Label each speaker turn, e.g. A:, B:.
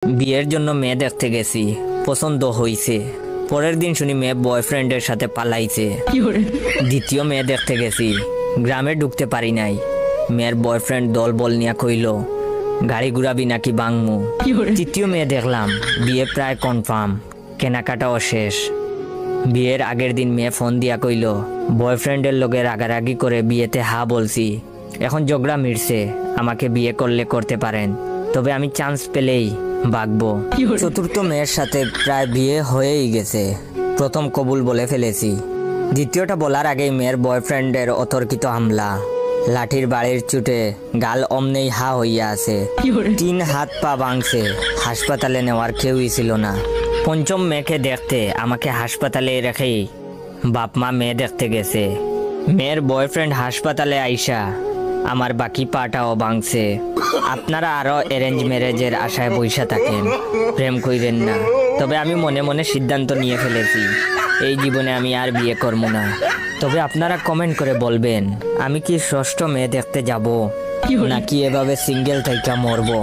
A: বিয়ের জন্য মেয়ে দেখতে গেছি, পছন্দ হইছে। পরের দিন শুনি মেয়ে বয়ফ্রেন্ডের সাথে পালাইছে। দ্বিতীয় মেয়ে দেখতে গেছি, গ্রামে ঢুকতে পারি নাই। মেয়ের বয়ফ্রেন্ড দল বল নিয়া কইল গাড়ি ঘুরাবি নাকি বাংমু। তৃতীয় মেয়ে দেখলাম, বিয়ে প্রায় কনফার্ম, কেনাকাটাও শেষ। বিয়ের আগের দিন মেয়ে ফোন দিয়া কইল বয়ফ্রেন্ডের লগে রাগারাগি করে বিয়েতে হা বলছি, এখন ঝগড়া মিটছে, আমাকে বিয়ে করলে করতে পারেন, তবে আমি চান্স পেলেই বাগবো। চতুর্থ মেয়ের সাথে প্রায় বিয়ে হয়েই গেছে, প্রথম কবুল বলে ফেলেছি। দ্বিতীয়টা বলার আগেই মেয়ের বয়ফ্রেন্ডের অতর্কিত হামলা, লাঠির বাড়ির চুটে গাল অমনেই হা হইয়া আছে, 3 হাত পা ভাঙছে, হাসপাতালে নেওয়ার কেউই ছিল না। পঞ্চম মেয়েকে দেখতে আমাকে হাসপাতালে রেখেই বাপ মা মেয়ে দেখতে গেছে। মেয়ের বয়ফ্রেন্ড হাসপাতালে আইসা আমার বাকি পাটাও ভাঙছে। আপনারা আরো অ্যারেঞ্জ ম্যারেজের আশায় বইসা থাকেন, প্রেম কইরেন না। তবে আমি মনে মনে সিদ্ধান্ত নিয়ে ফেলেছি, এই জীবনে আমি আর বিয়ে করব না। তবে আপনারা কমেন্ট করে বলবেন আমি কি ষষ্ঠ মেয়ে দেখতে যাব নাকি এভাবে সিঙ্গেল থেকে মরবো।